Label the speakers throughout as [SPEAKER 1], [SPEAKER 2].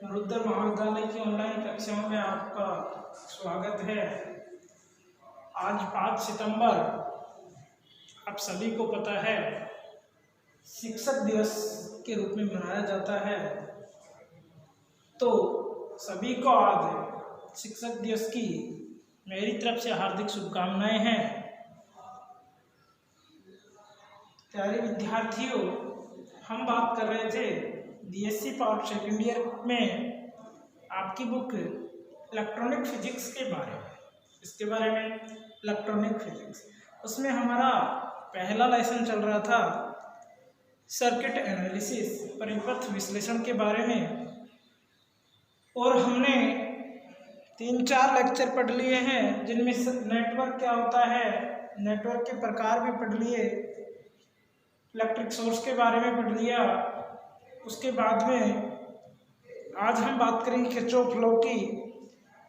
[SPEAKER 1] रुद्र महाविद्यालय की ऑनलाइन कक्षाओं में आपका स्वागत है। आज 5 सितंबर, आप सभी को पता है शिक्षक दिवस के रूप में मनाया जाता है। तो सभी को आज शिक्षक दिवस की मेरी तरफ से हार्दिक शुभकामनाएं हैं। प्यारे विद्यार्थियों, हम बात कर रहे थे बीएससी पार्ट सेकेंड ईयर में आपकी बुक इलेक्ट्रॉनिक फिजिक्स के बारे में। इसके बारे में इलेक्ट्रॉनिक फिजिक्स, उसमें हमारा पहला लेसन चल रहा था सर्किट एनालिसिस, परिपथ विश्लेषण के बारे में। और हमने 3-4 लेक्चर पढ़ लिए हैं, जिनमें नेटवर्क क्या होता है, नेटवर्क के प्रकार भी पढ़ लिए, इलेक्ट्रिक सोर्स के बारे में पढ़ लिया। उसके बाद में आज हम बात करेंगे किरचॉफ लॉ की,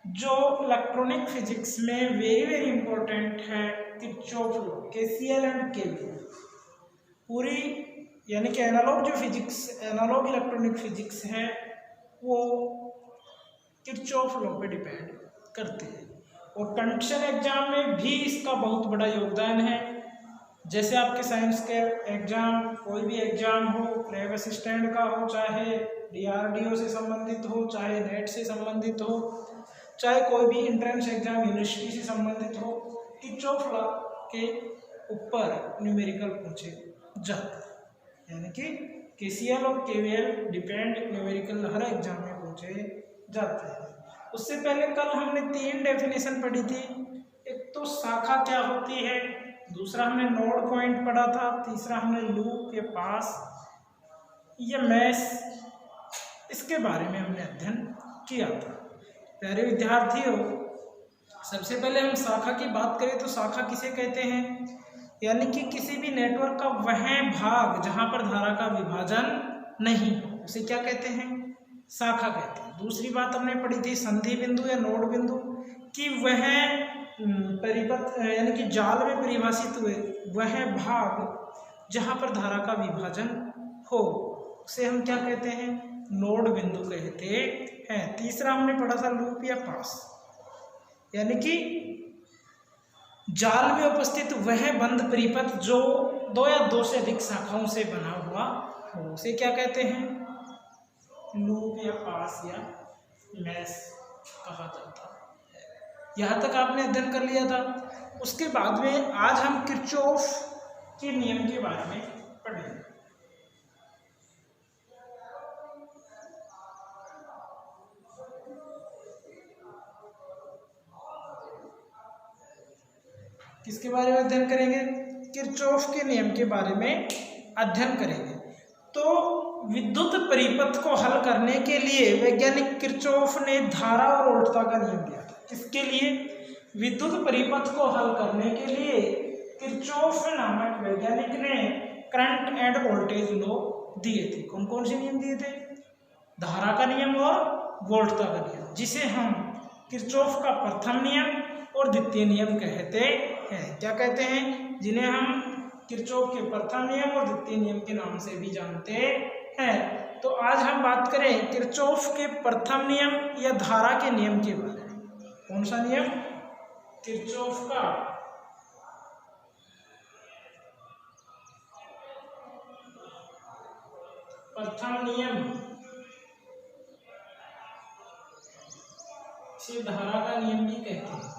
[SPEAKER 1] जो इलेक्ट्रॉनिक फिजिक्स में वेरी इम्पोर्टेंट है। Kirchhoff law, KCL and KVL, पूरी यानी कि एनालॉग जो फिजिक्स, एनालॉग इलेक्ट्रॉनिक फिजिक्स है, वो किरचॉफ लॉ पे डिपेंड करते हैं। और कंडक्शन एग्जाम में भी इसका बहुत बड़ा योगदान है। जैसे आपके साइंस के एग्जाम, कोई भी एग्जाम हो, लैब असिस्टेंट का हो, चाहे डीआरडीओ से संबंधित हो, चाहे नेट से संबंधित हो, चाहे कोई भी एंट्रेंस एग्जाम यूनिवर्सिटी से संबंधित हो, किरचॉफ लॉ के ऊपर न्यूमेरिकल पूछे जाते हैं। यानी कि केसीएल और केवीएल डिपेंड न्यूमेरिकल हर एग्जाम में पूछे जाते हैं। उससे पहले कल हमने 3 डेफिनेशन पढ़ी थी। एक तो शाखा क्या होती है, दूसरा हमने नोड पॉइंट पढ़ा था, तीसरा हमने लूप के पास या मैश, इसके बारे में हमने अध्ययन किया था। प्यारे विद्यार्थियों, सबसे पहले हम शाखा की बात करें तो शाखा किसे कहते हैं, यानी कि किसी भी नेटवर्क का वह भाग जहां पर धारा का विभाजन नहीं हो, उसे क्या कहते हैं, शाखा कहते हैं। दूसरी बात हमने पढ़ी थी संधि बिंदु या नोड बिंदु, कि वह परिपथ यानी कि जाल में परिभाषित हुए वह भाग जहां पर धारा का विभाजन हो, उसे हम क्या कहते हैं, नोड बिंदु कहते हैं। तीसरा हमने पढ़ा था लूप या पास, यानी कि जाल में उपस्थित वह बंद परिपथ जो 2 या 2 से अधिक शाखाओं से बना हुआ हो, उसे क्या कहते हैं, लूप या पास या मैश कहा जाता है। यहाँ तक आपने अध्ययन कर लिया था। उसके बाद में आज हम किरचॉफ के नियम के बारे में पढ़ेंगे। किसके बारे में अध्ययन करेंगे, किरचॉफ के नियम के बारे में अध्ययन करेंगे। तो विद्युत परिपथ को हल करने के लिए वैज्ञानिक किरचॉफ ने धारा और वोल्टता का नियम दिया था। किसके लिए, विद्युत परिपथ को हल करने के लिए किरचॉफ नामक वैज्ञानिक ने करंट एंड वोल्टेज लॉ दिए थे। कौन कौन से नियम दिए थे, धारा का नियम और वोल्टता का नियम, जिसे हम किरचॉफ का प्रथम नियम और द्वितीय नियम कहते हैं। क्या कहते हैं, जिन्हें हम किरचॉफ के प्रथम नियम और द्वितीय नियम के नाम से भी जानते हैं। तो आज हम बात करें किरचॉफ के प्रथम नियम या धारा के नियम के बारे में। कौन सा नियम, किरचॉफ का प्रथम नियम से धारा का नियम भी कहते हैं।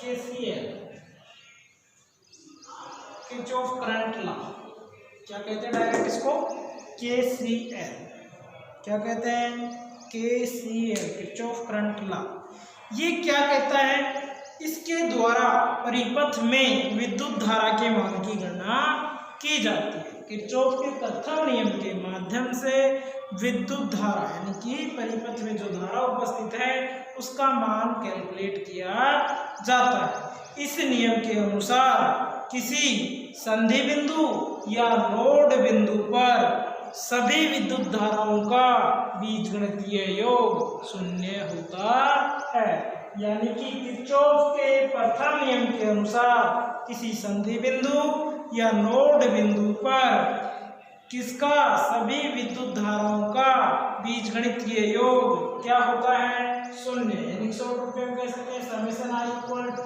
[SPEAKER 1] केसीएल, किरचॉफ करंट लॉ, क्या कहते हैं डायरेक्ट इसको, केसीएल, क्या कहते हैं, केसीएल, किरचॉफ करंट लॉ। ये क्या कहता है, इसके द्वारा परिपथ में विद्युत धारा के मान की गणना की जाती है। किरचॉफ के प्रथम नियम के माध्यम से विद्युत धारा यानी कि परिपथ में जो धारा उपस्थित है उसका मान कैलकुलेट किया जाता है। इस नियम के अनुसार किसी संधि बिंदु या नोड बिंदु पर सभी विद्युत धाराओं का बीजगणितीय योग 0 होता है। यानी कि किरचॉफ के प्रथम नियम के अनुसार किसी संधि बिंदु या नोड बिंदु पर किसका सभी विद्युत धाराओं का बीजगणितीय योग क्या होता है? शून्य। यानी शॉर्ट रूप में कह सकते हैं summation I equal to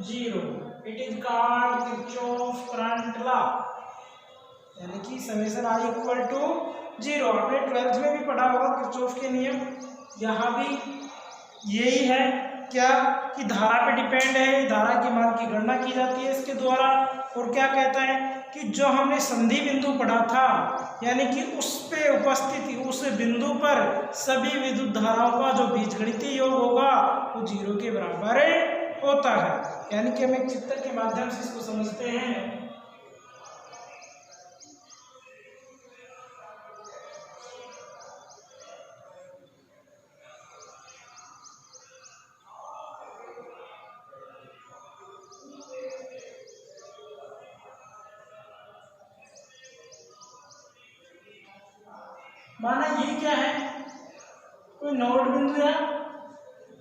[SPEAKER 1] 0। It is called Kirchhoff current law. यानी कि समेशन I इक्वल टू 0। आपने 12th में भी पढ़ा होगा किरचॉफ के नियम। यहाँ भी यही है क्या कि धारा पे डिपेंड है, धारा के मान की गणना की जाती है इसके द्वारा। और क्या कहता है कि जो हमने संधि बिंदु पढ़ा था, यानी कि उस पे उपस्थित उस बिंदु पर सभी विद्युत धाराओं का जो बीजगणितीय योग होगा वो 0 के बराबर होता है। यानी कि हम एक चित्र के माध्यम से इसको समझते हैं। माना ये क्या है, कोई नोड बिंदु या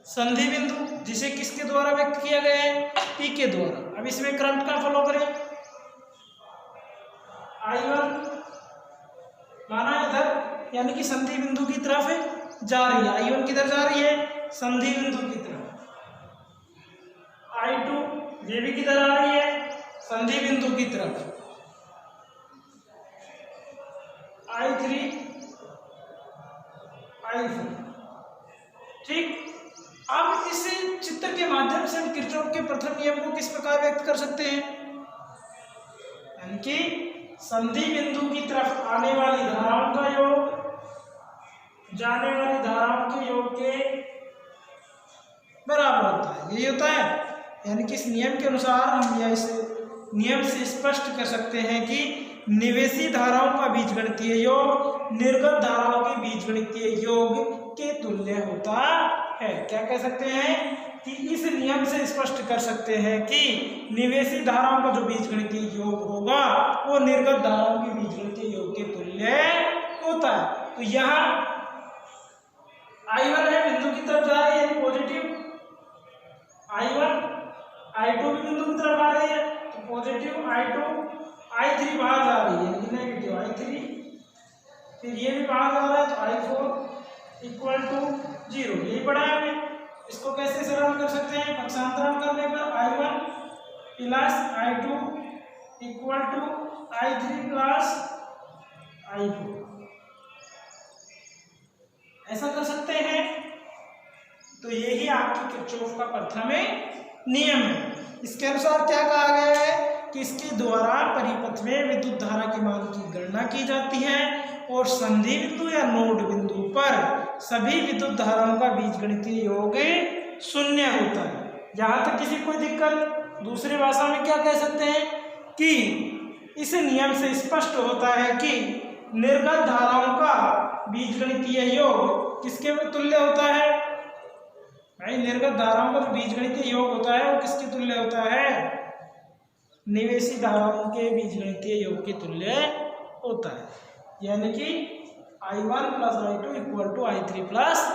[SPEAKER 1] संधि बिंदु जिसे किसके द्वारा व्यक्त किया गया है? P के द्वारा। अब इसमें करंट का फॉलो करें। I1 माना इधर यानी कि संधि बिंदु की तरफ जा रही है। I1 किधर जा रही है? संधि बिंदु की तरफ। I2 ये भी किधर आ रही है? संधि बिंदु की तरफ। I3 I4। ठीक। अब इस चित्र के माध्यम से हम किरचॉफ के प्रथम नियम को किस प्रकार व्यक्त कर सकते हैं? यानी कि संधि बिंदु की तरफ आने वाली धाराओं का योग जाने वाली धाराओं के योग के बराबर होता है। यही होता है। यानी कि इस नियम के अनुसार हम या इस नियम से स्पष्ट कर सकते हैं कि निवेशी धाराओं का बीजगणितीय योग निर्गत धाराओं के बीजगणितीय योग के तुल्य होता है। क्या कह सकते हैं कि इस नियम से स्पष्ट कर सकते हैं कि निवेशी धाराओं का जो बीजगणितीय योग होगा वो निर्गत धाराओं के बीजगणितीय योग के तुल्य होता है। तो यहाँ I1 है, बिंदु की तरफ जा रही है पॉजिटिव I1, I2 भी बिंदु की तरफ आ रही है तो पॉजिटिव I2, I3 बाहर जा रही है नेगेटिव I3, फिर ये भी बाहर जा रहा है तो I4 इक्वल टू 0। यही पढ़ा है हमने। इसको कैसे सरल कर सकते हैं? पक्षांतरण करने पर I1 plus I2 equal to I3 plus I4, ऐसा कर सकते हैं। तो यही आपकी किरचॉफ का प्रथम नियम है। इसके अनुसार क्या कहा गया है कि इसके द्वारा परिपथ में विद्युत धारा के मान की गणना की जाती है और संधि बिंदु या नोड बिंदु पर सभी विद्युत धाराओं का बीजगणितीय योग 0 होता है। जहां तक किसी कोई दिक्कत, दूसरी भाषा में क्या कह सकते हैं कि इस नियम से स्पष्ट होता है कि निर्गत धाराओं का बीजगणितीय योग किसके तुल्य होता है? भाई निर्गत धाराओं का जो बीजगणितीय योग होता है वो किसके तुल्य होता है? निवेशी धाराओं के बीजगणितीय योग के तुल्य होता है। यानी कि I1 plus I2 equal to I3 plus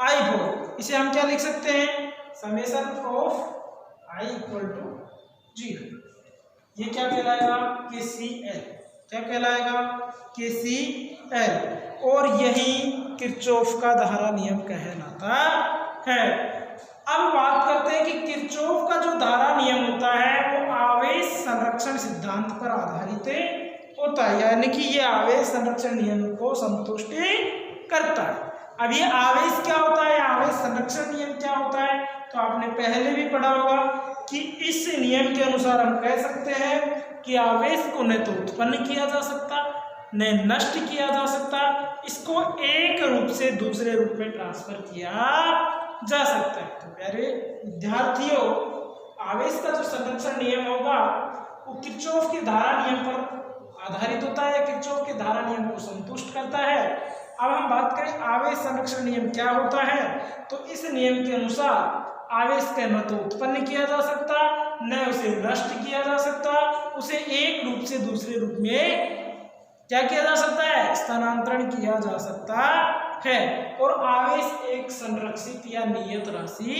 [SPEAKER 1] I4। इसे हम क्या लिख सकते हैं? Summation of I equal to 0। ये क्या कहलाएगा? KCL। क्या कहलाएगा? KCL। और यही किरचॉफ का धारा नियम कहलाता है। अब बात करते हैं कि किरचॉफ का जो धारा नियम होता है वो आवेश संरक्षण सिद्धांत पर आधारित होता है। यानी कि ये आवेश संरक्षण नियम को संतुष्ट करता है। अब ये आवेश क्या होता है, आवेश संरक्षण नियम क्या होता है, तो आपने पहले भी पढ़ा होगा कि इस नियम के अनुसार हम कह सकते हैं कि आवेश को न तो उत्पन्न किया जा सकता न नष्ट किया जा सकता, इसको एक रूप से दूसरे रूप में ट्रांसफर किया जा सकता है। तो प्यारे विद्यार्थियों, आवेश का जो संरक्षण नियम होगा वो किरचॉफ के धारा नियम पर आधारित होता है, किरचॉफ के धारा नियम को संतुष्ट करता है। अब हम बात करें आवेश संरक्षण नियम क्या होता है, तो इस नियम के अनुसार आवेश का न तो उत्पन्न किया जा सकता न उसे नष्ट किया जा सकता, उसे एक रूप से दूसरे रूप में क्या किया जा सकता है, स्थानांतरण किया जा सकता है। और आवेश एक संरक्षित या नियत राशि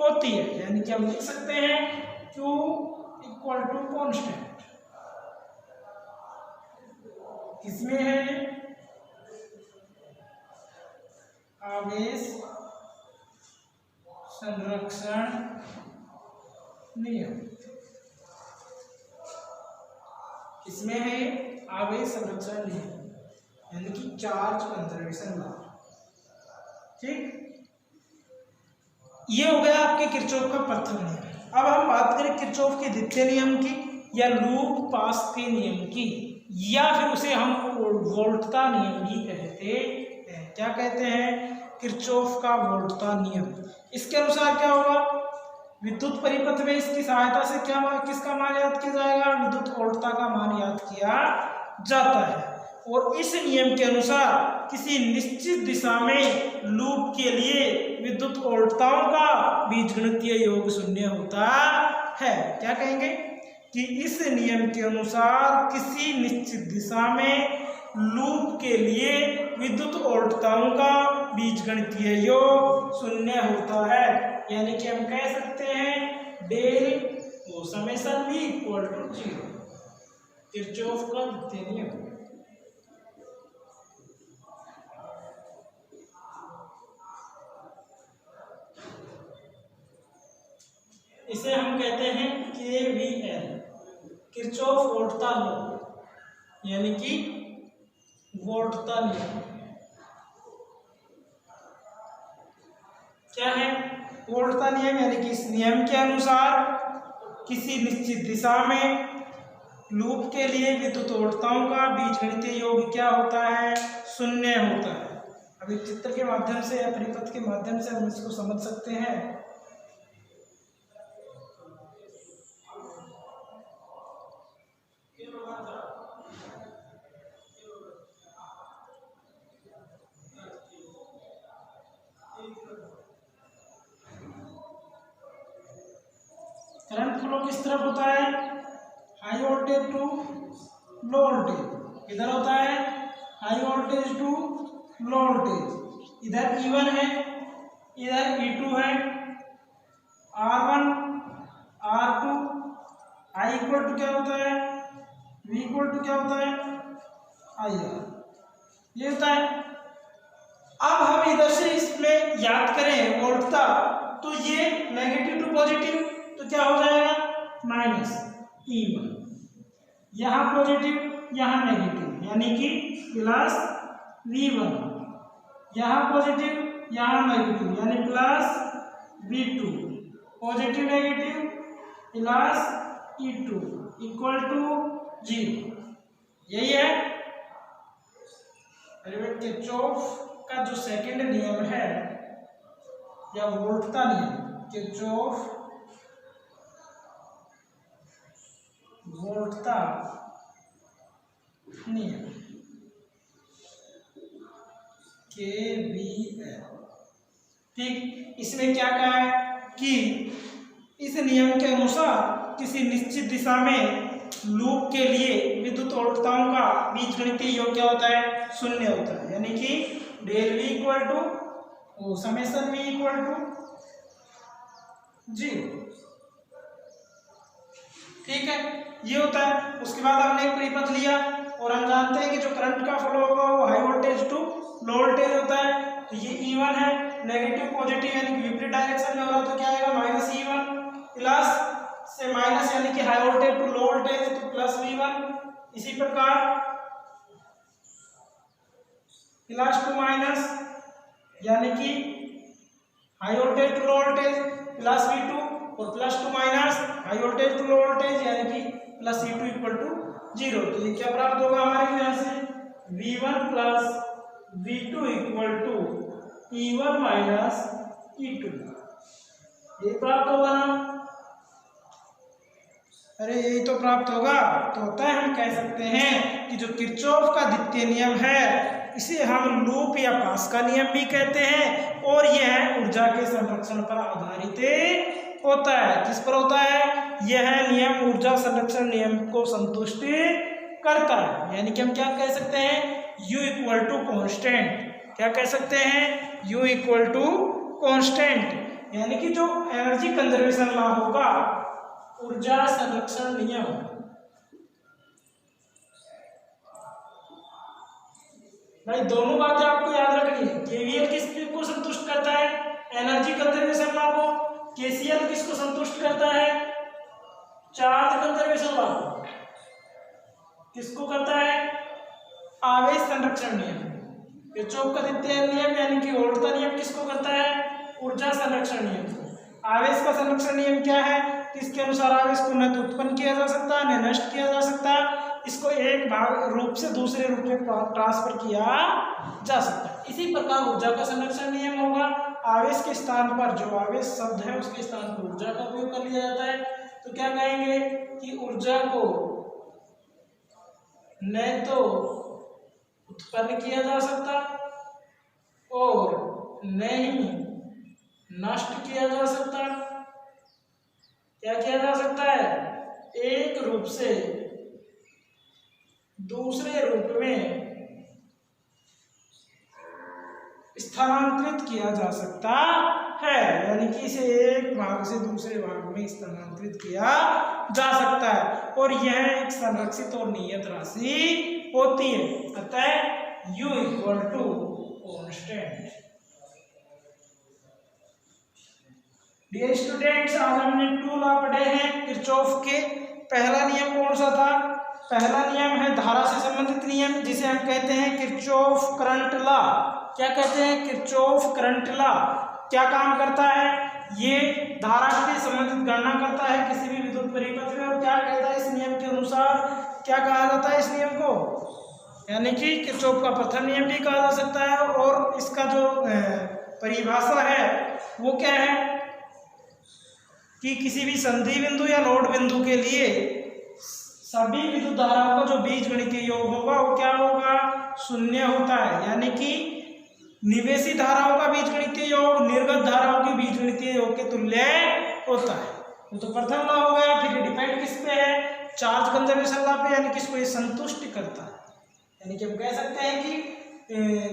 [SPEAKER 1] होती है, यानी कि हम लिख सकते हैं Q इक्वल टू कॉन्स्टेंट। किसमें है? आवेश संरक्षण नियम। किसमें है? आवेश संरक्षण नियम, यानी कि चार्ज कंजर्वेशन लॉ। ठीक, ये हो गया आपके किरचॉफ का प्रथम नियम। अब हम बात करें किरचॉफ के द्वितीय नियम की, या लूप पास के नियम की, या फिर उसे हम वोल्टता नियम भी कहते हैं। क्या कहते हैं? किरचॉफ का वोल्टता नियम। इसके अनुसार क्या होगा? विद्युत परिपथ में इसकी सहायता से किसका मान याद किया जाएगा? विद्युत वोल्टता का मान याद किया जाता है। और इस नियम के अनुसार किसी निश्चित दिशा में लूप के लिए विद्युत वोल्टताओं का बीजगणितीय योग शून्य होता है। क्या कहेंगे? कि इस नियम के अनुसार किसी निश्चित दिशा में लूप के लिए विद्युत वोल्टताओं का बीजगणितीय योग शून्य होता है, यानी कि हम कह सकते हैं डेल वो summation V equal to 0। Kirchhoff का द्वितीय नियम। इसे हम कहते हैं KVL, किरचॉफ वोल्टता लॉ, यानी कि वोल्टता नियम। क्या है वोल्टता नियम? यानी कि इस नियम के अनुसार किसी निश्चित दिशा में लूप के लिए विद्युत वोल्टताओं का बीजगणितीय योग क्या होता है? शून्य होता है। अभी चित्र के माध्यम से या परिपथ के माध्यम से हम इसको समझ सकते हैं। करंट फ्लो किस तरफ होता है? High voltage to low voltage. इधर होता है high voltage to low voltage. इधर E1 है, इधर E2 है। R1 R2 I equal to क्या होता है? V इक्वल टू क्या होता है? IR। ये होता है। अब हम इधर से इसमें याद करें वोल्टता, तो ये नेगेटिव टू पॉजिटिव, तो क्या हो जाएगा? Minus E1। यहाँ पॉजिटिव यहाँ नेगेटिव, यानी कि प्लस V1। यहाँ पॉजिटिव यहाँ नेगेटिव, यानी plus V2। Positive negative plus E2 equal to 0। यही है किरचॉफ का जो सेकंड नियम है, या वोल्टता नियम, किरचॉफ वोल्टता नियम KVL। ठीक, इसमें क्या कहा है कि इस नियम के अनुसार किसी निश्चित दिशा में लूप के लिए विद्युत वोल्टताओं का बीजगणितीय योग क्या होता है? शून्य होता है, यानी कि del V equal to summation V equal to 0। ठीक है, ये होता है। उसके बाद हमने एक परिपथ लिया और हम जानते हैं कि जो करंट का फ्लो होगा वो high voltage to low voltage होता है। तो ये E1 है, नेगेटिव पॉजिटिव यानी कि विपरीत डायरेक्शन में हो रहा, तो क्या आएगा? माइनस E1 प्लस से माइनस, यानी कि high voltage to low voltage, तो प्लस V1। इसी प्रकार प्लस टू माइनस, यानी कि high voltage to low voltage plus V2, और plus to minus high voltage to low voltage, यानी कि प्लस E2 इक्वल टू 0। तो ये क्या प्राप्त होगा हमारे यहाँ से? V1 plus V2 equal to E1 minus E2। ये प्राप्त होगा ना? अरे यही तो प्राप्त होगा। तो होता है, हम कह सकते हैं कि जो किरचॉफ का द्वितीय नियम है इसे हम लूप या पास का नियम भी कहते हैं, और यह ऊर्जा के संरक्षण पर आधारित होता है। किस पर होता है? यह नियम ऊर्जा संरक्षण नियम को संतुष्ट करता है, यानी कि हम क्या कह सकते हैं? U equal to constant. क्या कह सकते हैं? U equal to constant. यानी कि जो एनर्जी कंजर्वेशन लॉ होगा, ऊर्जा संरक्षण नियम, भाई दोनों बातें आपको याद रखनी है। केवीएल किसको संतुष्ट करता है? एनर्जी कंजर्वेशन लॉ को। केसीएल किसको संतुष्ट करता है? चार्ज कंजर्वेशन लॉ को। किसको करता है? आवेश संरक्षण नियम। किरचॉफ का द्वितीय नियम यानी कि वोल्ट का नियम किसको करता है? ऊर्जा संरक्षण नियम को। आवेश का संरक्षण नियम क्या है? किसके अनुसार आवेश को न तो उत्पन्न किया जा सकता न नष्ट किया जा सकता, इसको एक भाग रूप से दूसरे रूप में ट्रांसफर किया जा सकता है। इसी प्रकार ऊर्जा का संरक्षण नियम होगा। आवेश के स्थान पर जो आवेश शब्द है उसके स्थान पर ऊर्जा का उपयोग कर लिया जाता है। तो क्या कहेंगे कि ऊर्जा को न तो उत्पन्न किया जा सकता और न ही नष्ट किया जा सकता। क्या किया जा सकता है? एक रूप से दूसरे रूप में स्थानांतरित किया जा सकता है, यानी कि इसे एक भाग से दूसरे भाग में स्थानांतरित किया जा सकता है और यह एक संरक्षित और नियत राशि होती है। अतः U equal to constant. Dear students, आज हमने 2 लॉ पढ़े हैं किरचॉफ के। पहला नियम कौन सा था? पहला नियम है धारा से संबंधित नियम, जिसे हम कहते हैं किरचॉफ करंट लॉ। क्या कहते हैं? Kirchhoff current law. क्या काम करता है? ये धारा से संबंधित गणना करता है किसी भी विद्युत परिपथ में। और क्या कहता है इस नियम के अनुसार? क्या कहा जाता है इस नियम को? यानी कि किरचॉफ का प्रथम नियम भी कहा जा सकता है। और इसका जो परिभाषा है वो क्या है कि किसी भी संधि बिंदु या नोड बिंदु के लिए सभी विद्युत धाराओं का जो बीजगणितीय योग होगा वो क्या होगा? शून्य होता है। यानी कि निवेशी धाराओं का बीजगणितीय योग निर्गत धाराओं के बीजगणितीय योग के तुल्य होता है। वो तो प्रथम लॉ हो गया। फिर डिपेंड किस पे है? चार्ज कंजर्वेशन लॉ पे, यानी कि इसको ये संतुष्ट करता है। यानी कि हम कह सकते हैं कि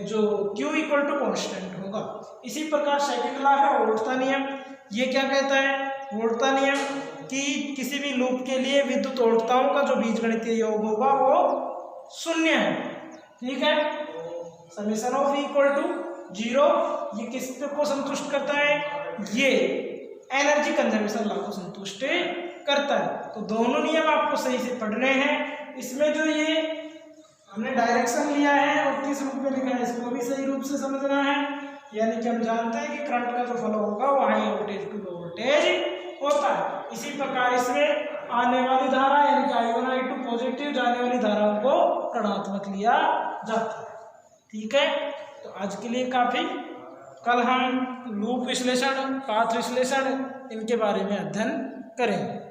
[SPEAKER 1] जो Q इक्वल टू कॉन्स्टेंट होगा। इसी प्रकार सेकंड लॉ है वोल्टता नियम। ये क्या कहता है? वोल्टता नियम कि किसी भी लूप के लिए विद्युत वोल्टताओं का जो बीजगणितीय योग होगा वो शून्य है। ठीक है। Summation of equal to 0। ये किस को संतुष्ट करता है? ये एनर्जी कंजर्वेशन लॉ को संतुष्ट करता है। तो दोनों नियम आपको सही से पढ़ने हैं। इसमें जो ये हमने डायरेक्शन लिया है और किस रूप में लिखा है इसको भी सही रूप से समझना है। यानी कि हम जानते हैं कि करंट का जो फ्लो होगा वो high voltage to low voltage होता है। इसी प्रकार इसमें आने वाली धारा यानी कि I1 I2 पॉजिटिव, जाने वाली धाराओं को ऋणात्मक लिया जाता है। ठीक है। तो आज के लिए काफी। कल हम लूप विश्लेषण, पाथ विश्लेषण इनके बारे में अध्ययन करेंगे।